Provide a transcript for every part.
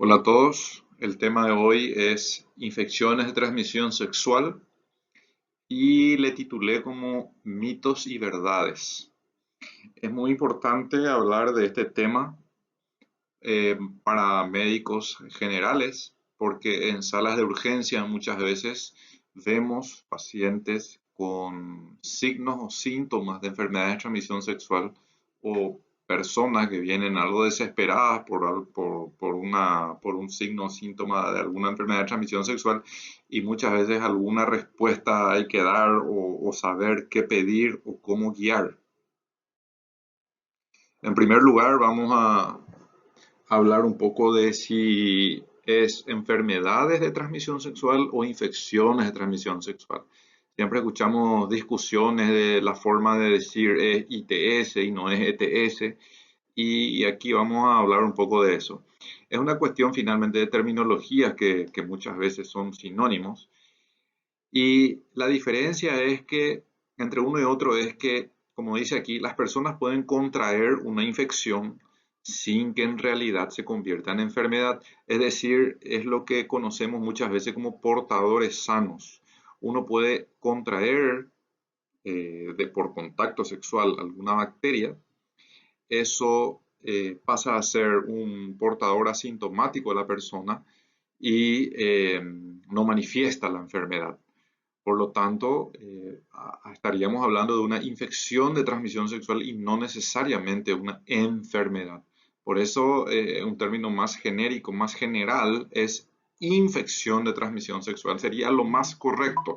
Hola a todos, el tema de hoy es infecciones de transmisión sexual y le titulé como mitos y verdades. Es muy importante hablar de este tema para médicos generales porque en salas de urgencia muchas veces vemos pacientes con signos o síntomas de enfermedades de transmisión sexual o personas que vienen algo desesperadas por un signo o síntoma de alguna enfermedad de transmisión sexual y muchas veces alguna respuesta hay que dar o saber qué pedir o cómo guiar. En primer lugar, vamos a hablar un poco de si es enfermedades de transmisión sexual o infecciones de transmisión sexual. Siempre escuchamos discusiones de la forma de decir es ITS y no es ETS, y aquí vamos a hablar un poco de eso. Es una cuestión finalmente de terminologías que muchas veces son sinónimos, y la diferencia es que entre uno y otro es que, como dice aquí, las personas pueden contraer una infección sin que en realidad se convierta en enfermedad. Es decir, es lo que conocemos muchas veces como portadores sanos. Uno puede contraer por contacto sexual alguna bacteria. Eso pasa a ser un portador asintomático de la persona y no manifiesta la enfermedad. Por lo tanto, estaríamos hablando de una infección de transmisión sexual y no necesariamente una enfermedad. Por eso, un término más genérico, más general, es infección de transmisión sexual. Sería lo más correcto.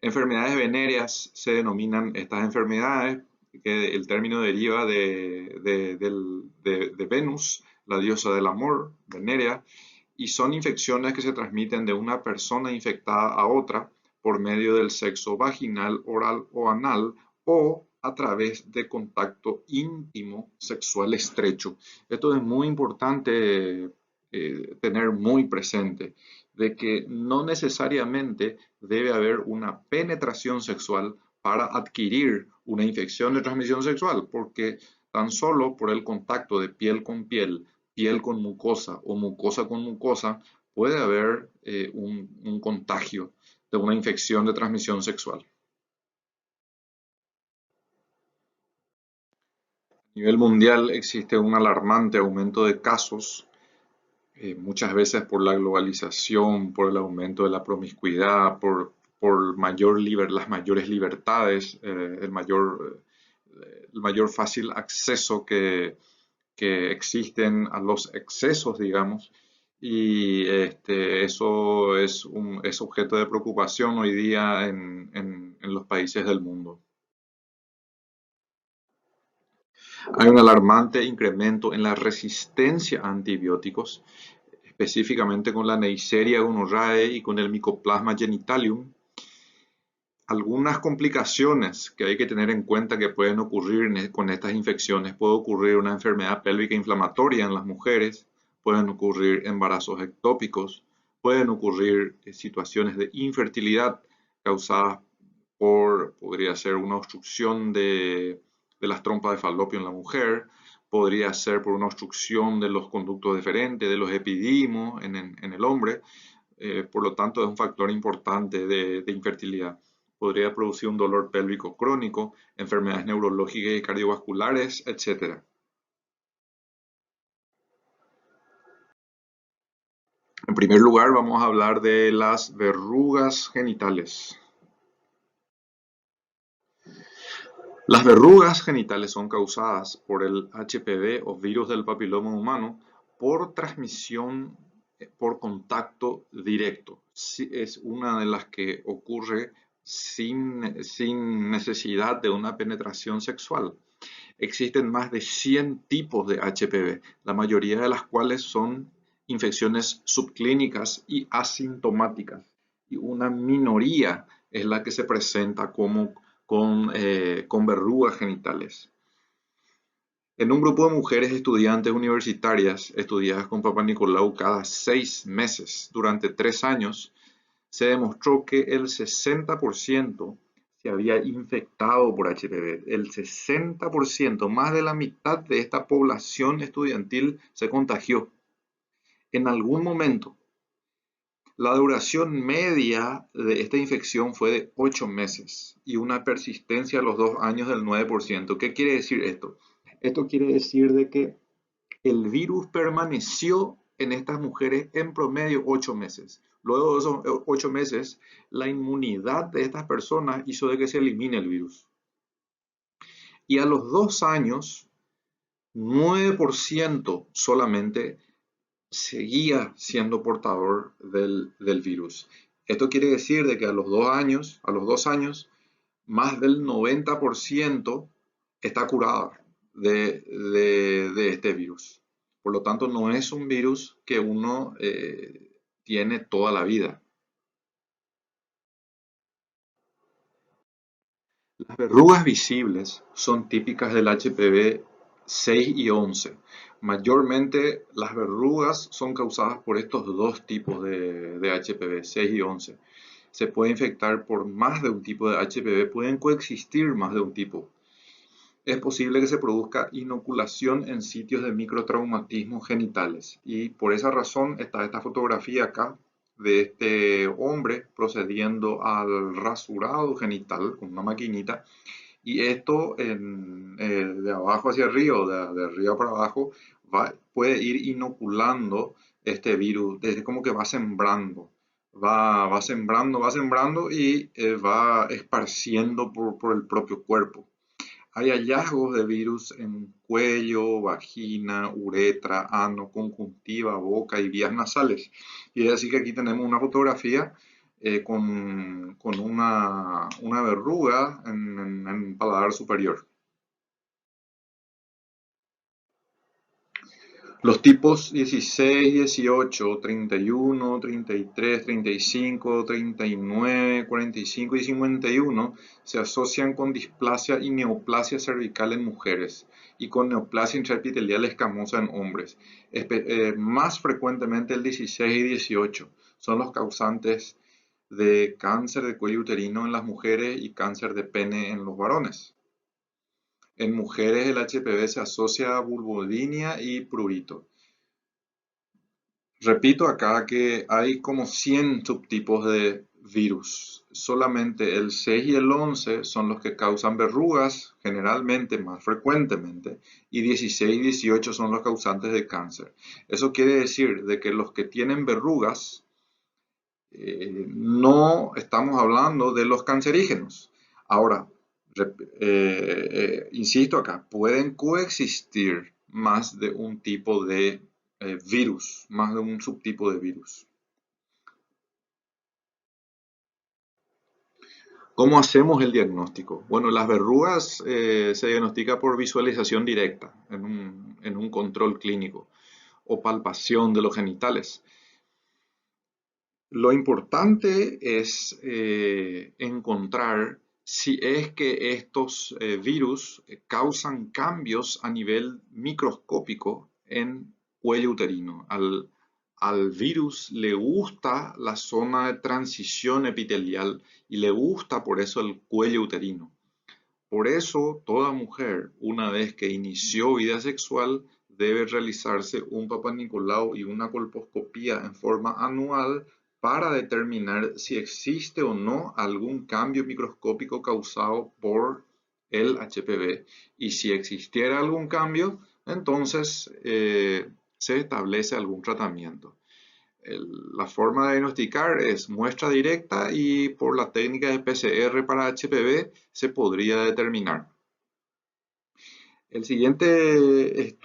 Enfermedades venéreas se denominan estas enfermedades, que el término deriva de Venus, la diosa del amor, venérea, y son infecciones que se transmiten de una persona infectada a otra por medio del sexo vaginal, oral o anal o a través de contacto íntimo sexual estrecho. Esto es muy importante tener muy presente, de que no necesariamente debe haber una penetración sexual para adquirir una infección de transmisión sexual, porque tan solo por el contacto de piel con mucosa o mucosa con mucosa, puede haber un contagio de una infección de transmisión sexual. A nivel mundial existe un alarmante aumento de casos, muchas veces por la globalización, por el aumento de la promiscuidad, las mayores libertades, el mayor fácil acceso que existen a los excesos, digamos, y eso es objeto de preocupación hoy día en los países del mundo. Hay un alarmante incremento en la resistencia a antibióticos, específicamente con la Neisseria gonorrhoeae y con el Mycoplasma genitalium. Algunas complicaciones que hay que tener en cuenta que pueden ocurrir con estas infecciones: puede ocurrir una enfermedad pélvica inflamatoria en las mujeres, pueden ocurrir embarazos ectópicos, pueden ocurrir situaciones de infertilidad causadas podría ser una obstrucción de las trompas de falopio en la mujer, podría ser por una obstrucción de los conductos deferentes, de los epidimos en el hombre. Por lo tanto, es un factor importante de infertilidad. Podría producir un dolor pélvico crónico, enfermedades neurológicas y cardiovasculares, etc. En primer lugar, vamos a hablar de las verrugas genitales. Las verrugas genitales son causadas por el HPV o virus del papiloma humano por transmisión por contacto directo. Es una de las que ocurre sin necesidad de una penetración sexual. Existen más de 100 tipos de HPV, la mayoría de las cuales son infecciones subclínicas y asintomáticas, y una minoría es la que se presenta con verrugas genitales. En un grupo de mujeres estudiantes universitarias estudiadas con Papa Nicolau cada 6 meses durante 3 años, se demostró que el 60% se había infectado por HPV. El 60%, más de la mitad de esta población estudiantil se contagió. En algún momento, la duración media de esta infección fue de 8 meses y una persistencia a los 2 años del 9%. ¿Qué quiere decir esto? Esto quiere decir de que el virus permaneció en estas mujeres en promedio 8 meses. Luego de esos 8 meses, la inmunidad de estas personas hizo de que se elimine el virus. Y a los 2 años, 9% solamente seguía siendo portador del virus. Esto quiere decir de que a los dos años, más del 90% está curada de este virus. Por lo tanto, no es un virus que uno tiene toda la vida. Las verrugas visibles son típicas del HPV 6 y 11. Mayormente las verrugas son causadas por estos dos tipos de HPV 6 y 11. Se puede infectar por más de un tipo de HPV, pueden coexistir más de un tipo. Es posible que se produzca inoculación en sitios de microtraumatismos genitales y por esa razón está esta fotografía acá de este hombre procediendo al rasurado genital con una maquinita y esto de abajo hacia arriba o de arriba para abajo puede ir inoculando este virus, desde como que va sembrando. Va sembrando y va esparciendo por el propio cuerpo. Hay hallazgos de virus en cuello, vagina, uretra, ano, conjuntiva, boca y vías nasales. Y es así que aquí tenemos una fotografía con una verruga en el paladar superior. Los tipos 16, 18, 31, 33, 35, 39, 45 y 51 se asocian con displasia y neoplasia cervical en mujeres y con neoplasia intraepitelial escamosa en hombres. Más frecuentemente el 16 y 18 son los causantes de cáncer de cuello uterino en las mujeres y cáncer de pene en los varones. En mujeres el HPV se asocia a vulvodynia y prurito. Repito acá que hay como 100 subtipos de virus. Solamente el 6 y el 11 son los que causan verrugas, generalmente, más frecuentemente, y 16 y 18 son los causantes de cáncer. Eso quiere decir de que los que tienen verrugas, no estamos hablando de los cancerígenos. Ahora, insisto acá, pueden coexistir más de un tipo de virus, más de un subtipo de virus. ¿Cómo hacemos el diagnóstico? Bueno, las verrugas se diagnostica por visualización directa en un control clínico o palpación de los genitales. Lo importante es encontrar si es que estos virus causan cambios a nivel microscópico en cuello uterino. Al virus le gusta la zona de transición epitelial y le gusta por eso el cuello uterino. Por eso, toda mujer, una vez que inició vida sexual, debe realizarse un Papá Nicolau y una colposcopía en forma anual para determinar si existe o no algún cambio microscópico causado por el HPV. Y si existiera algún cambio, entonces se establece algún tratamiento. La forma de diagnosticar es muestra directa y por la técnica de PCR para HPV se podría determinar. El siguiente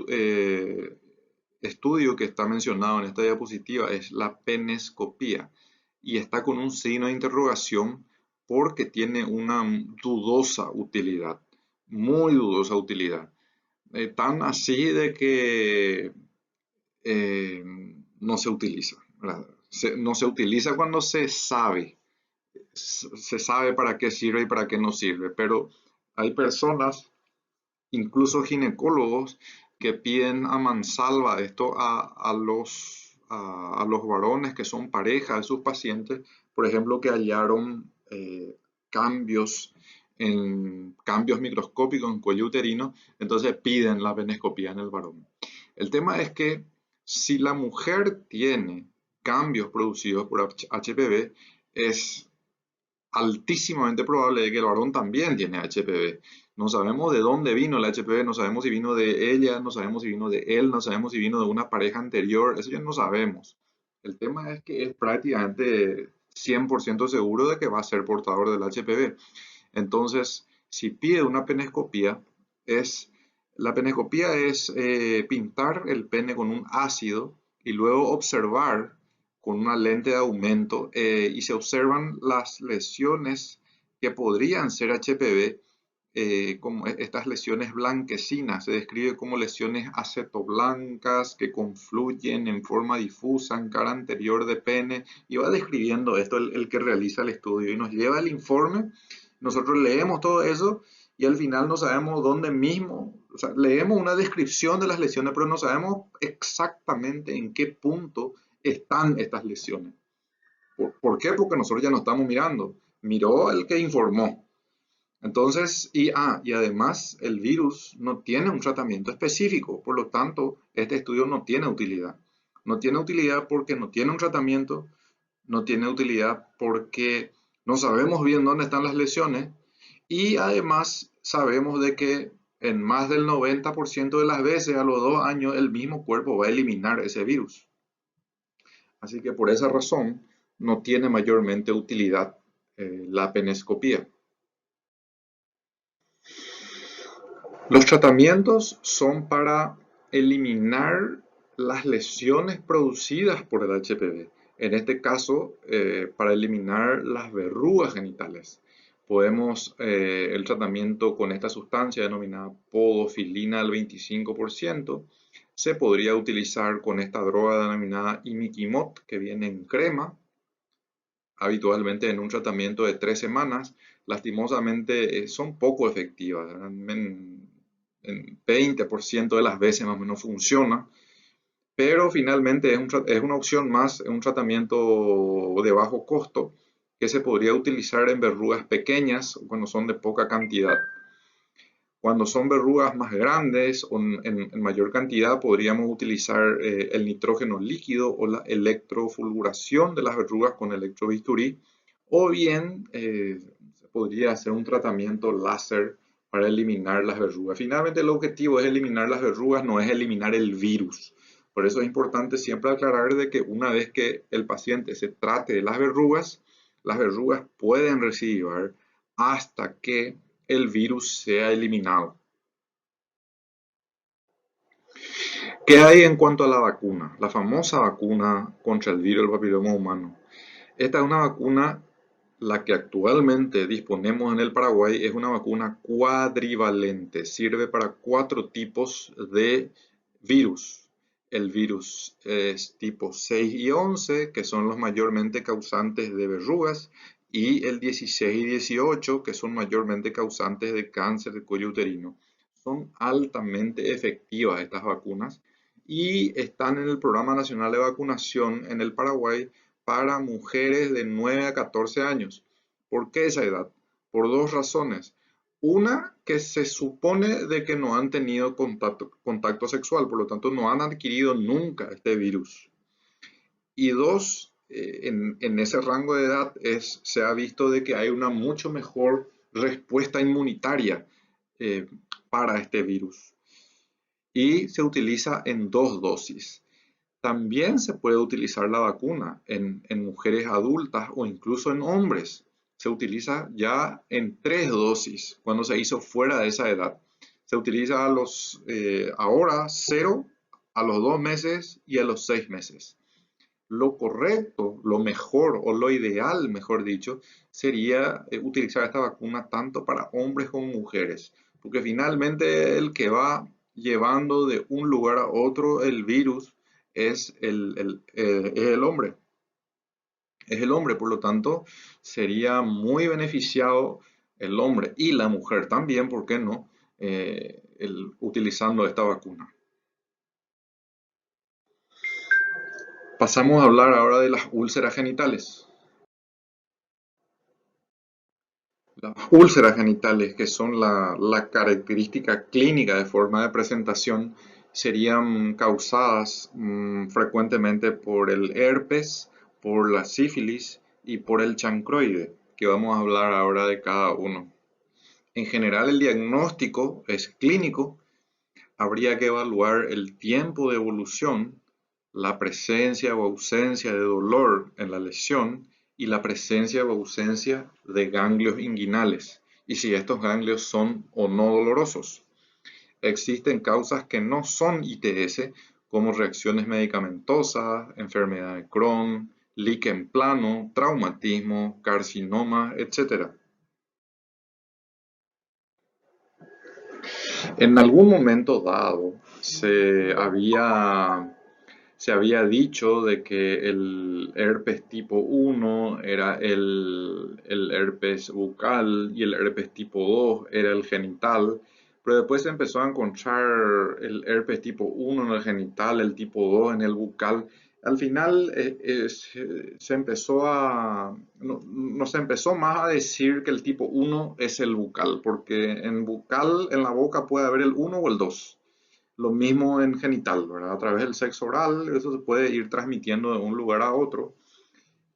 estudio que está mencionado en esta diapositiva es la penescopía y está con un signo de interrogación porque tiene una dudosa utilidad, muy dudosa utilidad. Tan así de que eh, no se utiliza, ¿verdad? No se utiliza cuando se sabe para qué sirve y para qué no sirve, pero hay personas, incluso ginecólogos, que piden a mansalva esto a los varones que son pareja de sus pacientes, por ejemplo, que hallaron cambios cambios microscópicos en cuello uterino, entonces piden la penescopía en el varón. El tema es que Si la mujer tiene cambios producidos por HPV, es altísimamente probable de que el varón también tiene HPV. No sabemos de dónde vino el HPV, no sabemos si vino de ella, no sabemos si vino de él, no sabemos si vino de una pareja anterior, eso ya no sabemos. El tema es que es prácticamente 100% seguro de que va a ser portador del HPV. Entonces, si pide una penescopía, la penescopía es pintar el pene con un ácido y luego observar con una lente de aumento y se observan las lesiones que podrían ser HPV, como estas lesiones blanquecinas, se describe como lesiones acetoblancas que confluyen en forma difusa en cara anterior de pene, y va describiendo esto el que realiza el estudio y nos lleva el informe. Nosotros leemos todo eso y al final no sabemos dónde mismo, o sea, leemos una descripción de las lesiones, pero no sabemos exactamente en qué punto están estas lesiones. ¿Por qué? Porque nosotros ya no estamos mirando. Miró el que informó. Entonces, y además el virus no tiene un tratamiento específico, por lo tanto, este estudio no tiene utilidad. No tiene utilidad porque no tiene un tratamiento, no tiene utilidad porque no sabemos bien dónde están las lesiones y además sabemos de que en más del 90% de las veces a los 2 años el mismo cuerpo va a eliminar ese virus. Así que por esa razón no tiene mayormente utilidad la penescopía. Los tratamientos son para eliminar las lesiones producidas por el HPV. En este caso, para eliminar las verrugas genitales. Podemos, el tratamiento con esta sustancia denominada podofilina al 25%, se podría utilizar con esta droga denominada imiquimod, que viene en crema, habitualmente en un tratamiento de 3 semanas. Lastimosamente son poco efectivas, en 20% de las veces más o menos funciona, pero finalmente es una opción más, es un tratamiento de bajo costo que se podría utilizar en verrugas pequeñas cuando son de poca cantidad. Cuando son verrugas más grandes o en mayor cantidad, podríamos utilizar el nitrógeno líquido o la electrofulguración de las verrugas con electrobisturí, o bien se podría hacer un tratamiento láser para eliminar las verrugas. Finalmente, el objetivo es eliminar las verrugas, no es eliminar el virus. Por eso es importante siempre aclarar de que una vez que el paciente se trate de las verrugas pueden recidivar hasta que el virus sea eliminado. ¿Qué hay en cuanto a la vacuna? La famosa vacuna contra el virus del papiloma humano. Esta es una vacuna, la que actualmente disponemos en el Paraguay, es una vacuna cuadrivalente. Sirve para 4 tipos de virus. El virus es tipo 6 y 11, que son los mayormente causantes de verrugas, y el 16 y 18, que son mayormente causantes de cáncer de cuello uterino. Son altamente efectivas estas vacunas y están en el Programa Nacional de Vacunación en el Paraguay para mujeres de 9 a 14 años. ¿Por qué esa edad? Por 2 razones. Una, que se supone de que no han tenido contacto sexual, por lo tanto no han adquirido nunca este virus. Y 2, en ese rango de edad se ha visto de que hay una mucho mejor respuesta inmunitaria para este virus. Y se utiliza en 2 dosis. También se puede utilizar la vacuna en mujeres adultas o incluso en hombres. Se utiliza ya en 3 dosis cuando se hizo fuera de esa edad. Se utiliza ahora 0, a los 2 meses y a los 6 meses. Lo correcto, lo mejor o lo ideal, mejor dicho, sería utilizar esta vacuna tanto para hombres como mujeres, porque finalmente el que va llevando de un lugar a otro el virus es el hombre. Es el hombre, por lo tanto, sería muy beneficiado el hombre y la mujer también, ¿por qué no? Utilizando esta vacuna. Pasamos a hablar ahora de las úlceras genitales. Las úlceras genitales, que son la característica clínica de forma de presentación, serían causadas frecuentemente por el herpes, por la sífilis y por el chancroide, que vamos a hablar ahora de cada uno. En general, el diagnóstico es clínico. Habría que evaluar el tiempo de evolución, la presencia o ausencia de dolor en la lesión y la presencia o ausencia de ganglios inguinales, y si estos ganglios son o no dolorosos. Existen causas que no son ITS, como reacciones medicamentosas, enfermedad de Crohn, líquen plano, traumatismo, carcinoma, etc. En algún momento dado se había dicho de que el herpes tipo 1 era el herpes bucal y el herpes tipo 2 era el genital, pero después se empezó a encontrar el herpes tipo 1 en el genital, el tipo 2 en el bucal. Al final se empezó no se empezó más a decir que el tipo 1 es el bucal, porque en bucal, en la boca puede haber el 1 o el 2. Lo mismo en genital, ¿verdad? A través del sexo oral, eso se puede ir transmitiendo de un lugar a otro.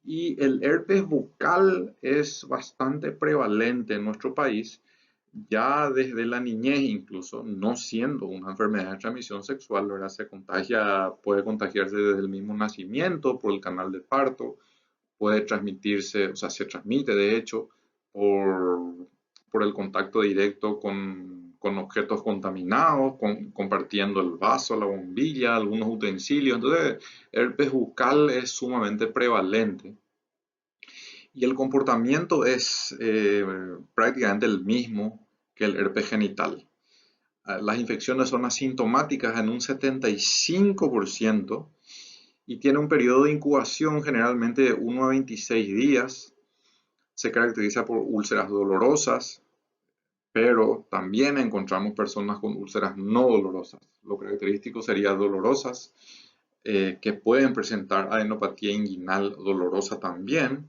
Y el herpes bucal es bastante prevalente en nuestro país, ya desde la niñez incluso, no siendo una enfermedad de transmisión sexual, ¿verdad? Puede contagiarse desde el mismo nacimiento, por el canal de parto, puede transmitirse, o sea, se transmite de hecho por, por el contacto directo con objetos contaminados, compartiendo el vaso, la bombilla, algunos utensilios. Entonces, el herpes bucal es sumamente prevalente y el comportamiento es prácticamente el mismo que el herpes genital. Las infecciones son asintomáticas en un 75% y tiene un periodo de incubación generalmente de 1 a 26 días. Se caracteriza por úlceras dolorosas, pero también encontramos personas con úlceras no dolorosas. Lo característico sería dolorosas, que pueden presentar adenopatía inguinal dolorosa también.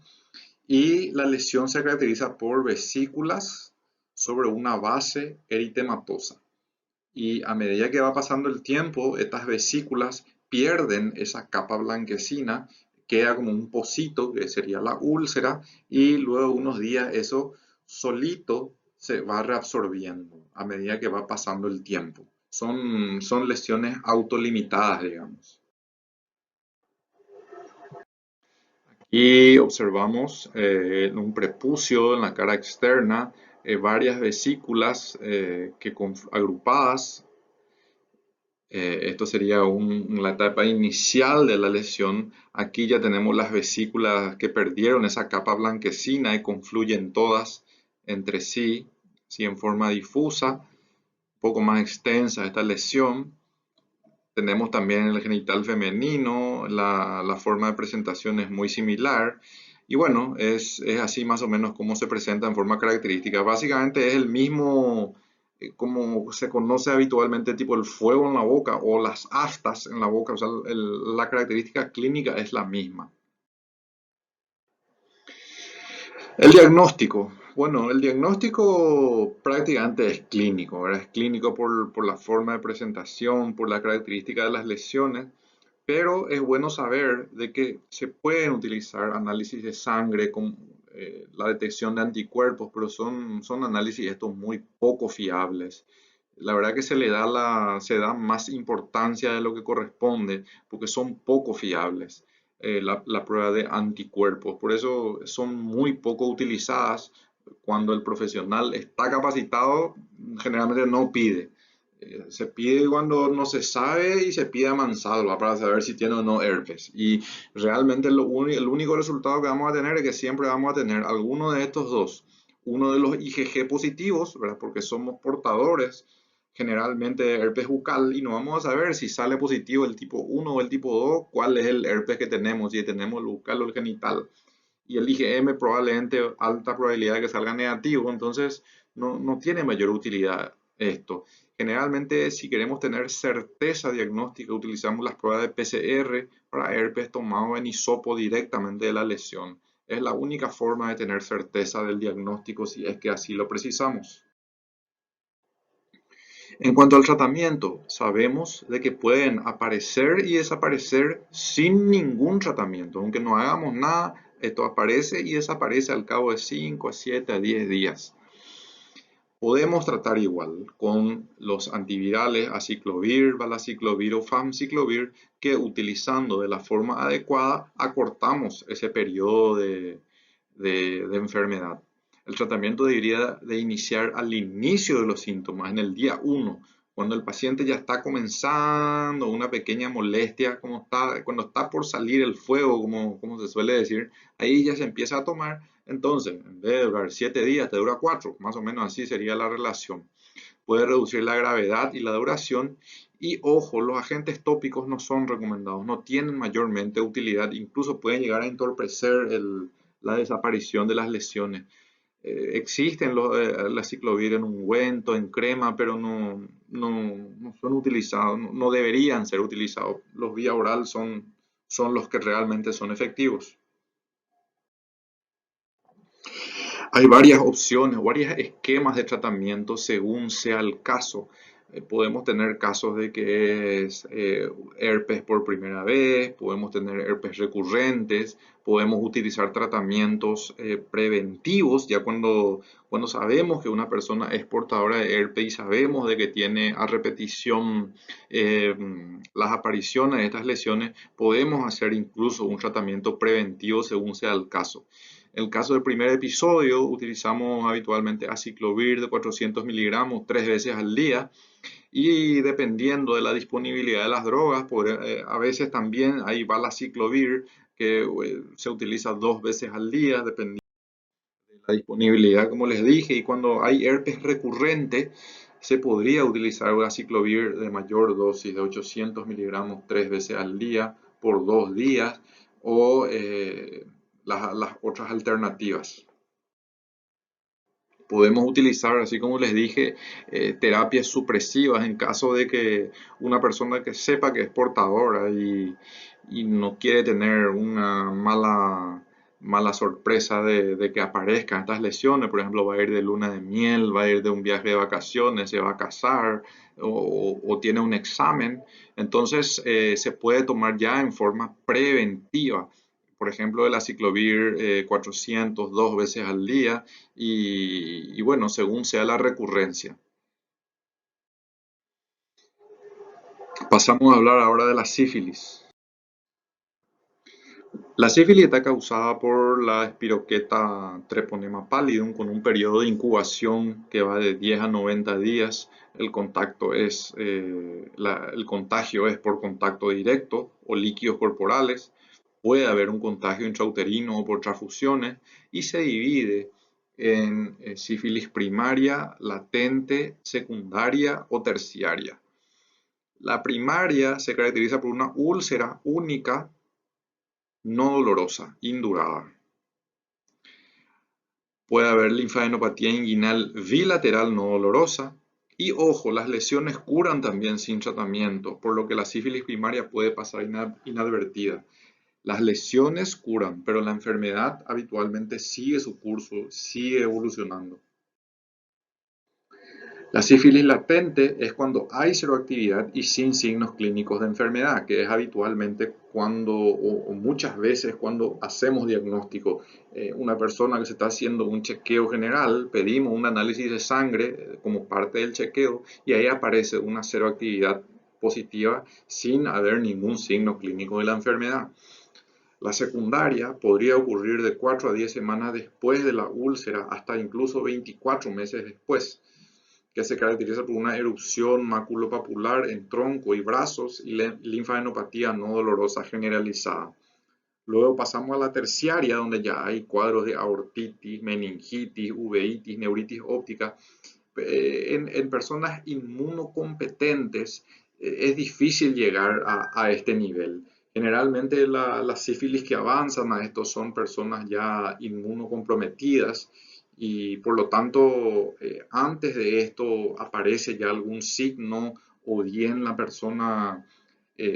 Y la lesión se caracteriza por vesículas sobre una base eritematosa. Y a medida que va pasando el tiempo, estas vesículas pierden esa capa blanquecina, queda como un pocito, que sería la úlcera, y luego de unos días eso solito se va reabsorbiendo a medida que va pasando el tiempo. Son lesiones autolimitadas, digamos. Y observamos en un prepucio en la cara externa varias vesículas agrupadas. Esto sería la etapa inicial de la lesión. Aquí ya tenemos las vesículas que perdieron esa capa blanquecina y confluyen todas entre sí, en forma difusa, un poco más extensa esta lesión. Tenemos también el genital femenino, la forma de presentación es muy similar. Y bueno, es así más o menos como se presenta en forma característica. Básicamente es el mismo, como se conoce habitualmente, tipo el fuego en la boca o las aftas en la boca. O sea, la característica clínica es la misma. El diagnóstico. Bueno, el diagnóstico prácticamente es clínico, ¿verdad? Es clínico por la forma de presentación, por la característica de las lesiones, pero es bueno saber de que se pueden utilizar análisis de sangre con la detección de anticuerpos, pero son análisis estos muy poco fiables. La verdad que se da más importancia de lo que corresponde porque son poco fiables, la prueba de anticuerpos. Por eso son muy poco utilizadas cuando el profesional está capacitado, generalmente no pide. Se pide cuando no se sabe y se pide a mansalva para saber si tiene o no herpes. Y realmente el único resultado que vamos a tener es que siempre vamos a tener alguno de estos dos. Uno de los IgG positivos, ¿verdad? Porque somos portadores generalmente de herpes bucal y no vamos a saber si sale positivo el tipo 1 o el tipo 2, cuál es el herpes que tenemos, si tenemos el bucal o el genital. Y el IgM probablemente alta probabilidad de que salga negativo, entonces no tiene mayor utilidad esto. Generalmente, si queremos tener certeza diagnóstica, utilizamos las pruebas de PCR para herpes tomado en hisopo directamente de la lesión. Es la única forma de tener certeza del diagnóstico si es que así lo precisamos. En cuanto al tratamiento, sabemos de que pueden aparecer y desaparecer sin ningún tratamiento. Aunque no hagamos nada, esto aparece y desaparece al cabo de 5 a 7 a 10 días. Podemos tratar igual con los antivirales aciclovir, valaciclovir o famciclovir, que utilizando de la forma adecuada acortamos ese periodo de enfermedad. El tratamiento debería de iniciar al inicio de los síntomas, en el día 1, cuando el paciente ya está comenzando una pequeña molestia, cuando está por salir el fuego, como se suele decir, ahí ya se empieza a tomar. Entonces, en vez de durar 7 días, te dura 4, más o menos así sería la relación. Puede reducir la gravedad y la duración. Y ojo, los agentes tópicos no son recomendados, no tienen mayormente utilidad, incluso pueden llegar a entorpecer la desaparición de las lesiones. Existen la ciclovir en ungüento, en crema, pero no son utilizados, no deberían ser utilizados. Los vía oral son los que realmente son efectivos. Hay varias opciones, varios esquemas de tratamiento según sea el caso. Podemos tener casos de que es herpes por primera vez, podemos tener herpes recurrentes, podemos utilizar tratamientos preventivos, ya cuando sabemos que una persona es portadora de herpes y sabemos de que tiene a repetición eh, las apariciones de estas lesiones, podemos hacer incluso un tratamiento preventivo según sea el caso. En el caso del primer episodio, utilizamos habitualmente aciclovir de 400 miligramos 3 veces al día y dependiendo de la disponibilidad de las drogas, a veces también hay valaciclovir que se utiliza 2 veces al día, dependiendo de la disponibilidad, como les dije, y cuando hay herpes recurrente, se podría utilizar aciclovir de mayor dosis de 800 miligramos 3 veces al día por 2 días o las otras alternativas. Podemos utilizar, así como les dije, terapias supresivas en caso de que una persona que sepa que es portadora y no quiere tener una mala sorpresa de que aparezcan estas lesiones. Por ejemplo, va a ir de luna de miel, va a ir de un viaje de vacaciones, se va a casar o tiene un examen. Entonces, se puede tomar ya en forma preventiva, por ejemplo, el aciclovir 400 2 veces al día y bueno, según sea la recurrencia. Pasamos a hablar ahora de la sífilis. La sífilis está causada por la Espiroqueta treponema pallidum con un periodo de incubación que va de 10 a 90 días. El contagio es por contacto directo o líquidos corporales. Puede haber un contagio intrauterino o por transfusiones y se divide en sífilis primaria, latente, secundaria o terciaria. La primaria se caracteriza por una úlcera única no dolorosa, indurada. Puede haber linfadenopatía inguinal bilateral no dolorosa. Y ojo, las lesiones curan también sin tratamiento, por lo que la sífilis primaria puede pasar inadvertida. Las lesiones curan, pero la enfermedad habitualmente sigue su curso, sigue evolucionando. La sífilis latente es cuando hay seroactividad y sin signos clínicos de enfermedad, que es habitualmente cuando, o muchas veces cuando hacemos diagnóstico. Una persona que se está haciendo un chequeo general, pedimos un análisis de sangre como parte del chequeo y ahí aparece una seroactividad positiva sin haber ningún signo clínico de la enfermedad. La secundaria podría ocurrir de 4 a 10 semanas después de la úlcera hasta incluso 24 meses después, que se caracteriza por una erupción maculopapular en tronco y brazos y linfadenopatía no dolorosa generalizada. Luego pasamos a la terciaria, donde ya hay cuadros de aortitis, meningitis, uveitis, neuritis óptica. En personas inmunocompetentes es difícil llegar a este nivel. Generalmente la sífilis que avanzan a esto son personas ya inmunocomprometidas y por lo tanto antes de esto aparece ya algún signo o bien la persona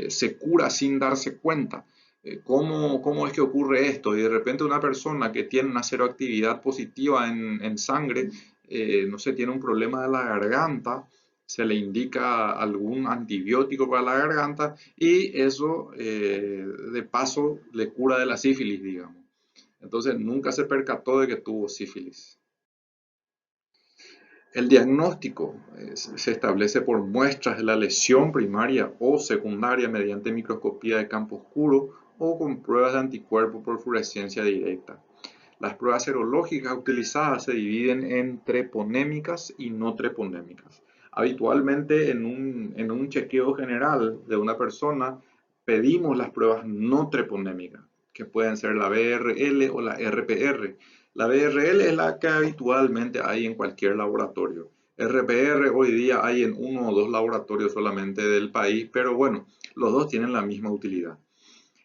se cura sin darse cuenta. ¿Cómo es que ocurre esto? Y de repente una persona que tiene una seroactividad positiva en sangre, no sé, tiene un problema de la garganta, se le indica algún antibiótico para la garganta y eso de paso le cura de la sífilis, digamos. Entonces nunca se percató de que tuvo sífilis. El diagnóstico se establece por muestras de la lesión primaria o secundaria mediante microscopía de campo oscuro o con pruebas de anticuerpo por fluorescencia directa. Las pruebas serológicas utilizadas se dividen en treponémicas y no treponémicas. Habitualmente en un chequeo general de una persona pedimos las pruebas no treponémicas, que pueden ser la BRL o la RPR. La BRL es la que habitualmente hay en cualquier laboratorio. RPR hoy día hay en uno o dos laboratorios solamente del país, pero bueno, los dos tienen la misma utilidad.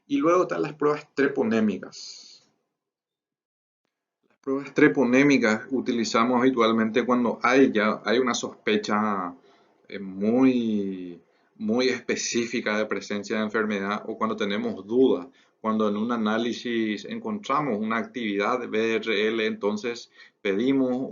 Y luego están las pruebas treponémicas. Las pruebas treponémicas utilizamos habitualmente cuando hay una sospecha muy, muy específica de presencia de enfermedad o cuando tenemos dudas. Cuando en un análisis encontramos una actividad de BRL, entonces pedimos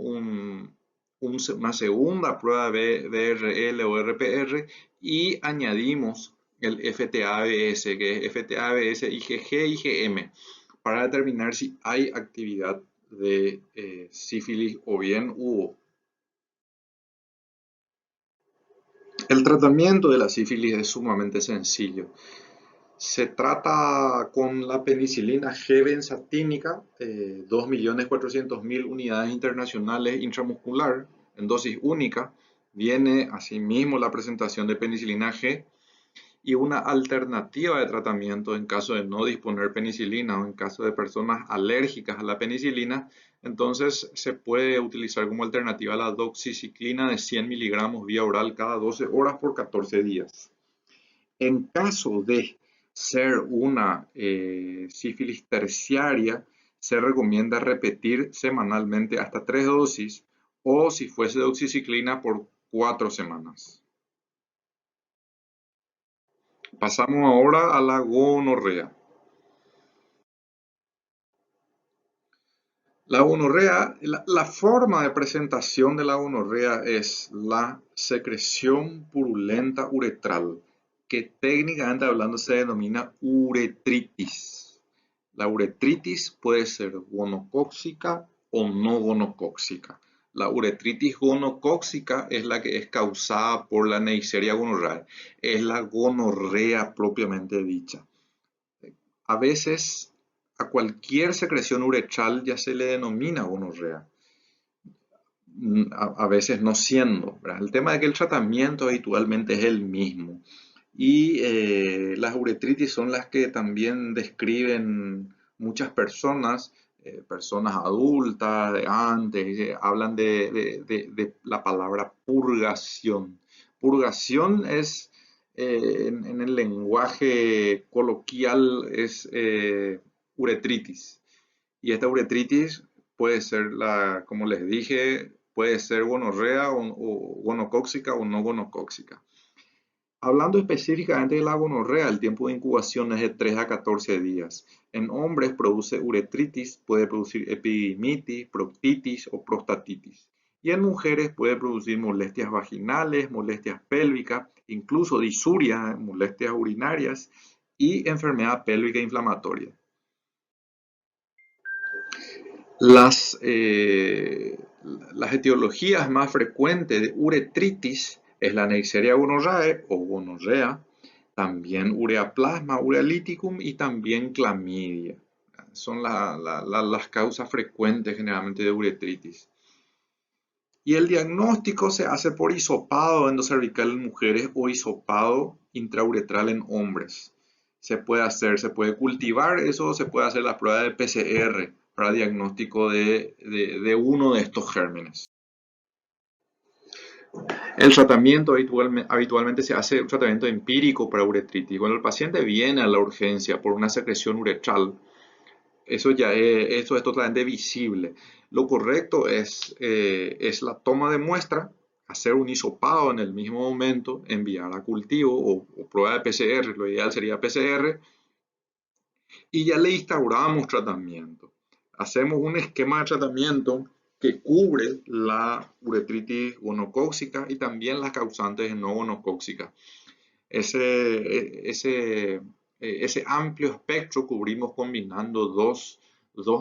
una segunda prueba de BRL o RPR y añadimos el FTABS, que es FTABS, IgG, IgM, para determinar si hay actividad de sífilis o bien hubo. El tratamiento de la sífilis es sumamente sencillo. Se trata con la penicilina G-benzatínica, 2.400.000 unidades internacionales intramuscular en dosis única. Viene asimismo la presentación de penicilina G y una alternativa de tratamiento en caso de no disponer penicilina o en caso de personas alérgicas a la penicilina. Entonces se puede utilizar como alternativa la doxiciclina de 100 miligramos vía oral cada 12 horas por 14 días. En caso de ser una sífilis terciaria, se recomienda repetir semanalmente hasta 3 dosis o si fuese doxiciclina por 4 semanas. Pasamos ahora a la gonorrea. La gonorrea, la forma de presentación de la gonorrea es la secreción purulenta uretral, que técnicamente hablando se denomina uretritis. La uretritis puede ser gonocóxica o no gonocóxica. La uretritis gonocóxica es la que es causada por la Neisseria gonorrhoeae, es la gonorrea propiamente dicha. A veces a cualquier secreción uretral ya se le denomina gonorrea, a veces no siendo, ¿verdad? El tema de que el tratamiento habitualmente es el mismo. Y las uretritis son las que también describen muchas personas, personas adultas, de antes, hablan de la palabra purgación. Purgación es, en el lenguaje coloquial, es uretritis. Y esta uretritis puede ser, como les dije, puede ser gonorrea o gonocóxica o no gonocóxica. Hablando específicamente de la gonorrea, el tiempo de incubación es de 3 a 14 días. En hombres produce uretritis, puede producir epididimitis, proctitis o prostatitis. Y en mujeres puede producir molestias vaginales, molestias pélvicas, incluso disuria, molestias urinarias y enfermedad pélvica inflamatoria. Las etiologías más frecuentes de uretritis es la Neisseria gonorrhoeae o gonorrea, también ureaplasma, urealyticum y también clamidia. Son las causas frecuentes generalmente de uretritis. Y el diagnóstico se hace por hisopado endocervical en mujeres o hisopado intrauretral en hombres. Se puede cultivar eso, se puede hacer la prueba de PCR para diagnóstico de uno de estos gérmenes. El tratamiento habitualmente se hace un tratamiento empírico para uretritis. Cuando el paciente viene a la urgencia por una secreción uretral, eso es totalmente visible. Lo correcto es la toma de muestra, hacer un hisopado en el mismo momento, enviar a cultivo o prueba de PCR, lo ideal sería PCR, y ya le instauramos tratamiento. Hacemos un esquema de tratamiento que cubre la uretritis gonocócica y también las causantes no gonocóxicas. Ese amplio espectro cubrimos combinando dos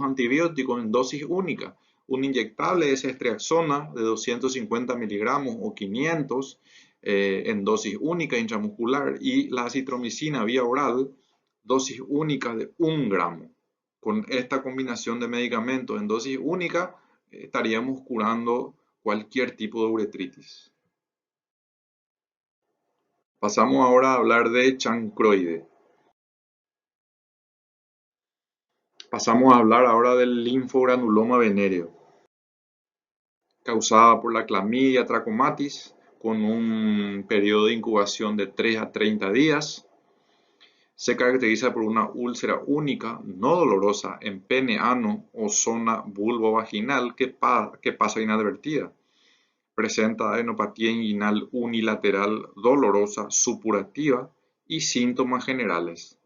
antibióticos en dosis única. Un inyectable es ceftriaxona de 250 miligramos o 500 en dosis única intramuscular, y la acitromicina vía oral, dosis única de 1 gramo. Con esta combinación de medicamentos en dosis única estaríamos curando cualquier tipo de uretritis. Pasamos ahora a hablar de chancroide. Pasamos a hablar ahora del linfogranuloma venéreo, causada por la clamidia trachomatis, con un periodo de incubación de 3 a 30 días. Se caracteriza por una úlcera única, no dolorosa, en pene, ano o zona vulvovaginal que pasa inadvertida. Presenta adenopatía inguinal unilateral dolorosa, supurativa y síntomas generales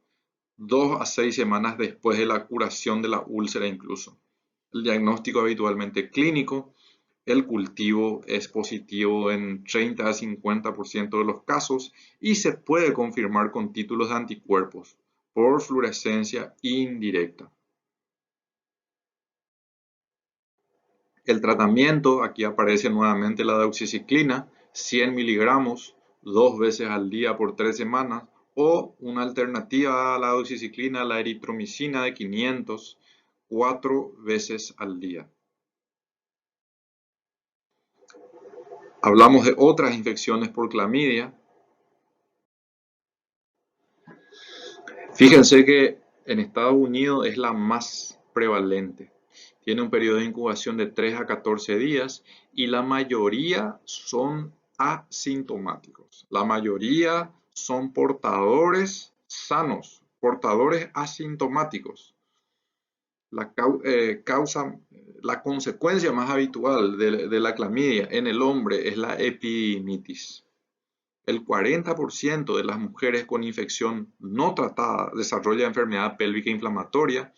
2 a 6 semanas después de la curación de la úlcera incluso. El diagnóstico habitualmente clínico, el cultivo es positivo en 30 a 50% de los casos y se puede confirmar con títulos de anticuerpos por fluorescencia indirecta. El tratamiento, aquí aparece nuevamente la doxiciclina, 100 miligramos, 2 veces al día por 3 semanas, o una alternativa a la doxiciclina, la eritromicina de 500, 4 veces al día. Hablamos de otras infecciones por clamidia. Fíjense que en Estados Unidos es la más prevalente. Tiene un periodo de incubación de 3 a 14 días y la mayoría son asintomáticos. La mayoría son portadores sanos, portadores asintomáticos. La consecuencia más habitual de la clamidia en el hombre es la epididimitis. El 40% de las mujeres con infección no tratada desarrolla enfermedad pélvica inflamatoria,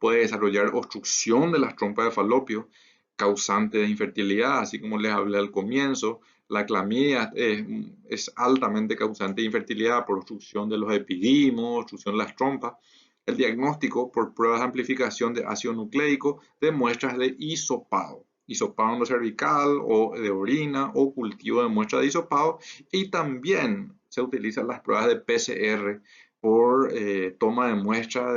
puede desarrollar obstrucción de las trompas de falopio, causante de infertilidad, así como les hablé al comienzo. La clamidia es altamente causante de infertilidad por obstrucción de los epidimos, obstrucción de las trompas. El diagnóstico por pruebas de amplificación de ácido nucleico de muestras de hisopado endocervical o de orina o cultivo de muestras de hisopado, y también se utilizan las pruebas de PCR por toma de muestra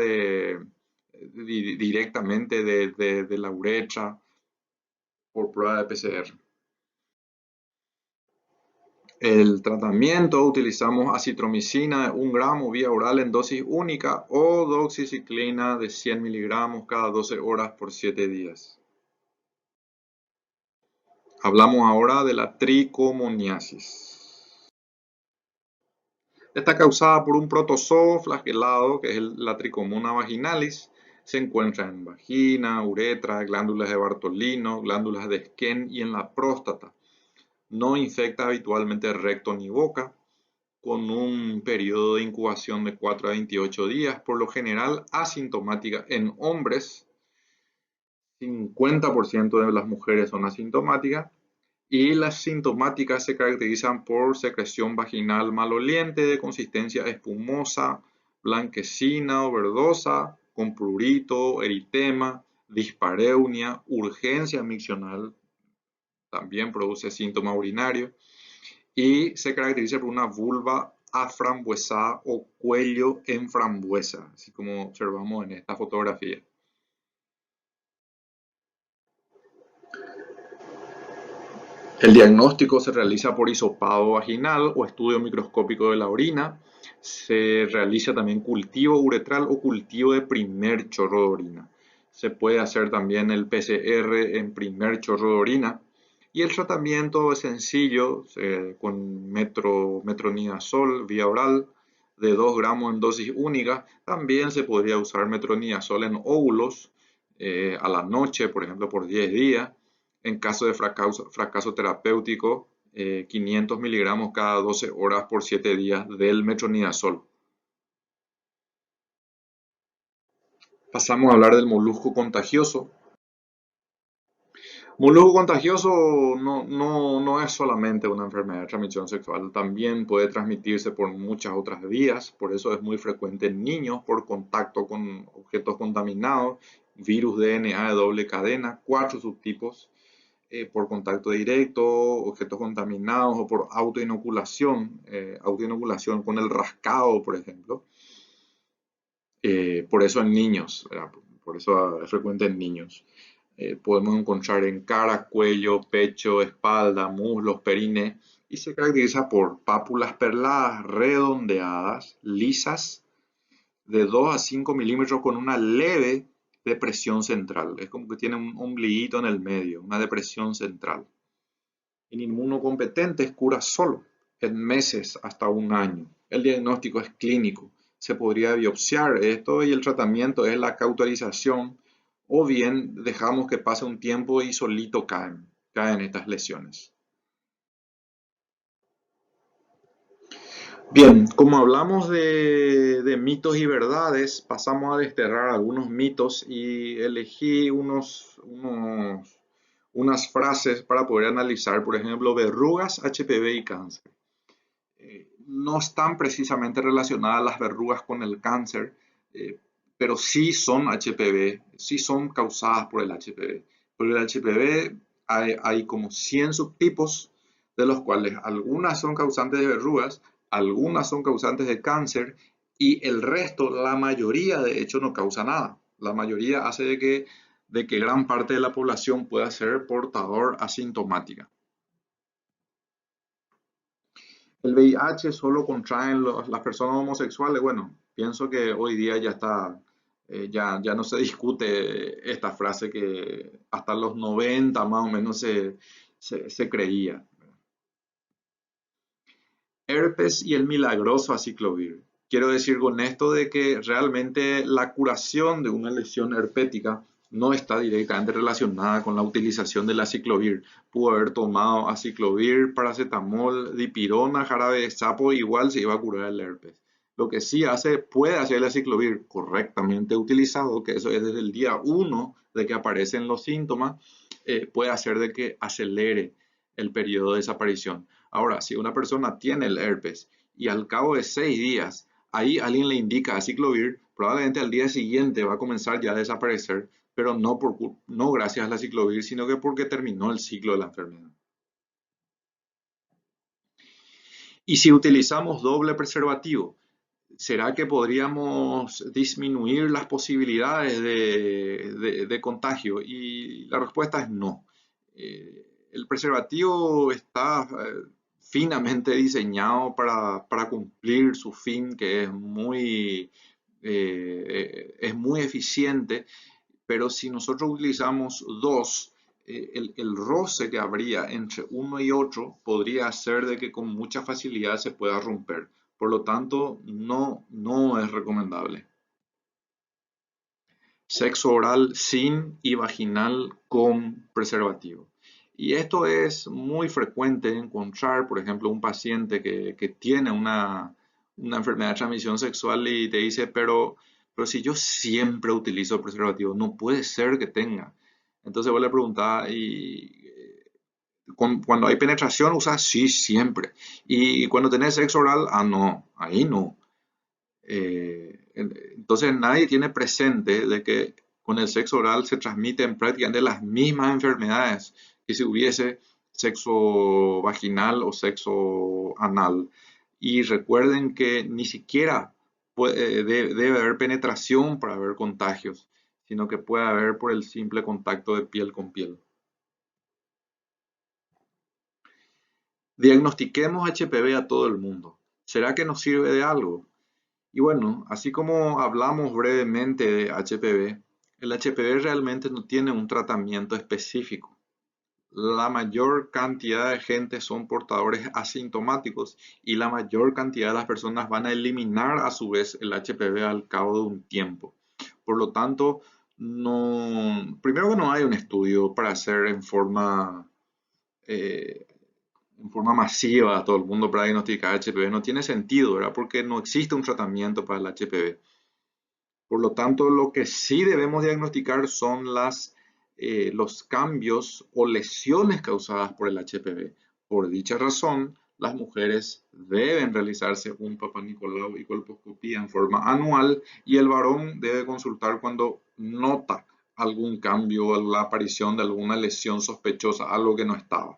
directamente de la uretra por prueba de PCR. El tratamiento, utilizamos acitromicina de 1 gramo vía oral en dosis única o doxiciclina de 100 miligramos cada 12 horas por 7 días. Hablamos ahora de la tricomoniasis. Está causada por un protozoo flagelado, que es la Tricomona vaginalis. Se encuentra en vagina, uretra, glándulas de Bartolino, glándulas de Skene y en la próstata. No infecta habitualmente recto ni boca, con un periodo de incubación de 4 a 28 días, por lo general asintomática en hombres. 50% de las mujeres son asintomáticas. Y las sintomáticas se caracterizan por secreción vaginal maloliente de consistencia espumosa, blanquecina o verdosa, con prurito, eritema, dispareunia, urgencia miccional, también produce síntoma urinario, y se caracteriza por una vulva aframbuesada o cuello en frambuesa, así como observamos en esta fotografía. El diagnóstico se realiza por hisopado vaginal o estudio microscópico de la orina. Se realiza también cultivo uretral o cultivo de primer chorro de orina. Se puede hacer también el PCR en primer chorro de orina. Y el tratamiento es sencillo, con metronidazol vía oral de 2 gramos en dosis única. También se podría usar metronidazol en óvulos a la noche, por ejemplo, por 10 días. En caso de fracaso terapéutico, 500 miligramos cada 12 horas por 7 días del metronidazol. Pasamos a hablar del molusco contagioso. Molusco contagioso no es solamente una enfermedad de transmisión sexual, también puede transmitirse por muchas otras vías, por eso es muy frecuente en niños por contacto con objetos contaminados, virus DNA de doble cadena, 4 subtipos, por contacto directo, objetos contaminados o por autoinoculación con el rascado, por ejemplo. Por eso en niños, ¿verdad? Por eso es frecuente en niños. Podemos encontrar en cara, cuello, pecho, espalda, muslos, perine, y se caracteriza por pápulas perladas, redondeadas, lisas, de 2 a 5 milímetros con una leve depresión central. Es como que tiene un ombliguito en el medio, una depresión central. En inmunocompetentes cura solo, en meses hasta un año. El diagnóstico es clínico. Se podría biopsiar esto y el tratamiento es la cauterización o bien dejamos que pase un tiempo y solito caen estas lesiones. Bien, como hablamos de mitos y verdades, pasamos a desterrar algunos mitos y elegí unas frases para poder analizar, por ejemplo, verrugas, HPV y cáncer. No están precisamente relacionadas las verrugas con el cáncer, eh, pero sí son HPV, sí son causadas por el HPV. Por el HPV hay como 100 subtipos, de los cuales algunas son causantes de verrugas, algunas son causantes de cáncer y el resto, la mayoría de hecho no causa nada. La mayoría hace de que gran parte de la población pueda ser portador asintomática. El VIH solo contraen las personas homosexuales. Bueno, pienso que hoy día ya está, ya no se discute esta frase que hasta los 90 más o menos se creía. Herpes y el milagroso aciclovir. Quiero decir con esto de que realmente la curación de una lesión herpética no está directamente relacionada con la utilización del aciclovir. Pudo haber tomado aciclovir, paracetamol, dipirona, jarabe de sapo, igual se iba a curar el herpes. Lo que sí puede hacer el aciclovir correctamente utilizado, que eso es desde el día 1 de que aparecen los síntomas, puede hacer de que acelere el periodo de desaparición. Ahora, si una persona tiene el herpes y al cabo de 6 días ahí alguien le indica aciclovir, probablemente al día siguiente va a comenzar ya a desaparecer, pero no gracias al aciclovir, sino que porque terminó el ciclo de la enfermedad. Y si utilizamos doble preservativo, ¿será que podríamos disminuir las posibilidades de contagio? Y la respuesta es no. El preservativo está finamente diseñado para cumplir su fin, que es muy eficiente, pero si nosotros utilizamos dos, el roce que habría entre uno y otro podría hacer de que con mucha facilidad se pueda romper. Por lo tanto, no es recomendable. Sexo oral sin y vaginal con preservativo. Y esto es muy frecuente encontrar, por ejemplo, un paciente que tiene una enfermedad de transmisión sexual y te dice, pero si yo siempre utilizo preservativo, no puede ser que tenga. Entonces vos le preguntás, cuando hay penetración usas sí, siempre. Y cuando tenés sexo oral, no, ahí no. Entonces nadie tiene presente de que con el sexo oral se transmiten prácticamente las mismas enfermedades que si hubiese sexo vaginal o sexo anal. Y recuerden que ni siquiera debe haber penetración para haber contagios, sino que puede haber por el simple contacto de piel con piel. Diagnostiquemos HPV a todo el mundo. ¿Será que nos sirve de algo? Y bueno, así como hablamos brevemente de HPV, el HPV realmente no tiene un tratamiento específico. La mayor cantidad de gente son portadores asintomáticos y la mayor cantidad de las personas van a eliminar a su vez el HPV al cabo de un tiempo. Por lo tanto, primero que no hay un estudio para hacer eh, en forma masiva a todo el mundo para diagnosticar HPV. No tiene sentido, ¿verdad? Porque no existe un tratamiento para el HPV. Por lo tanto, lo que sí debemos diagnosticar son las los cambios o lesiones causadas por el HPV. Por dicha razón, las mujeres deben realizarse un Papá Nicolau y colposcopía en forma anual y el varón debe consultar cuando nota algún cambio o la aparición de alguna lesión sospechosa, algo que no estaba.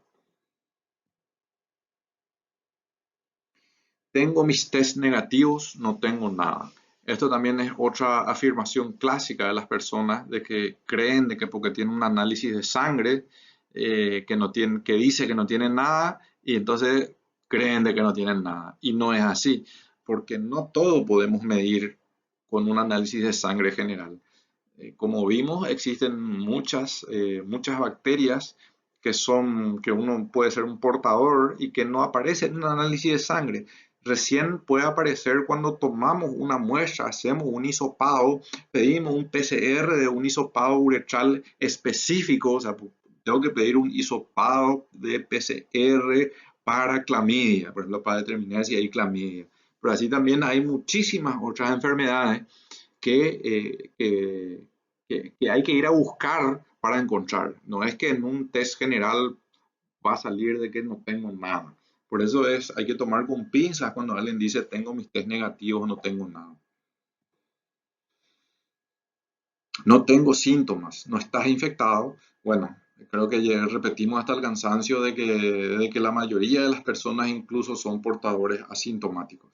Tengo mis test negativos, no tengo nada. Esto también es otra afirmación clásica de las personas de que creen de que porque tienen un análisis de sangre que, no tienen, que dice que no tienen nada y entonces creen de que no tienen nada. Y no es así, porque no todo podemos medir con un análisis de sangre general. Como vimos, existen muchas bacterias que uno puede ser un portador y que no aparecen en un análisis de sangre. Recién puede aparecer cuando tomamos una muestra, hacemos un hisopado, pedimos un PCR de un hisopado uretral específico, o sea, tengo que pedir un hisopado de PCR para clamidia, por ejemplo, para determinar si hay clamidia. Pero así también hay muchísimas otras enfermedades que hay que ir a buscar para encontrar. No es que en un test general va a salir de que no tengo nada. Por eso hay que tomar con pinzas cuando alguien dice tengo mis test negativos o no tengo nada. No tengo síntomas, no estás infectado. Bueno, creo que ya repetimos hasta el cansancio de que la mayoría de las personas incluso son portadores asintomáticos.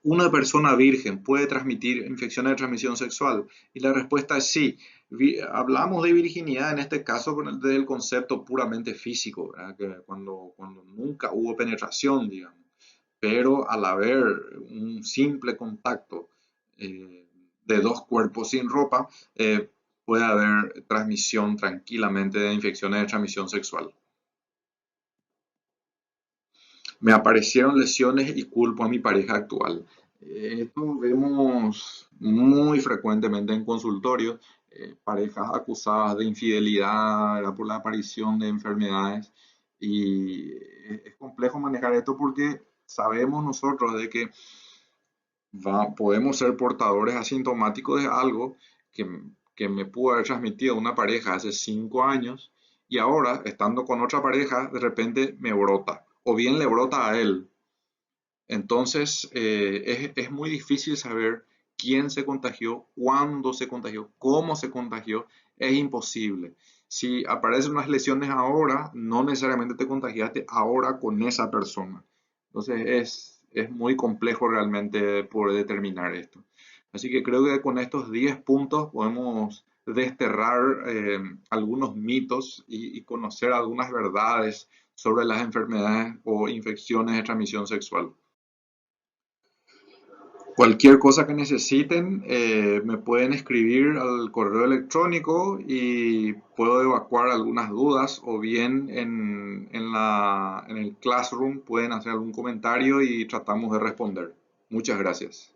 ¿Una persona virgen puede transmitir infecciones de transmisión sexual? Y la respuesta es sí. Hablamos de virginidad en este caso desde el concepto puramente físico, ¿verdad? Que cuando nunca hubo penetración, digamos. Pero al haber un simple contacto de dos cuerpos sin ropa, puede haber transmisión tranquilamente de infecciones de transmisión sexual. Me aparecieron lesiones y culpo a mi pareja actual. Esto vemos muy frecuentemente en consultorios, parejas acusadas de infidelidad, ¿verdad? Por la aparición de enfermedades y es complejo manejar esto porque sabemos nosotros de que podemos ser portadores asintomáticos de algo que, que me pudo haber transmitido una pareja hace 5 años y ahora, estando con otra pareja, de repente me brota o bien le brota a él. Entonces, es muy difícil saber quién se contagió, cuándo se contagió, cómo se contagió. Es imposible. Si aparecen unas lesiones ahora, no necesariamente te contagiaste ahora con esa persona. Entonces, es muy complejo realmente poder determinar esto. Así que creo que con estos 10 puntos podemos desterrar algunos mitos y conocer algunas verdades sobre las enfermedades o infecciones de transmisión sexual. Cualquier cosa que necesiten, me pueden escribir al correo electrónico y puedo evacuar algunas dudas o bien en el Classroom pueden hacer algún comentario y tratamos de responder. Muchas gracias.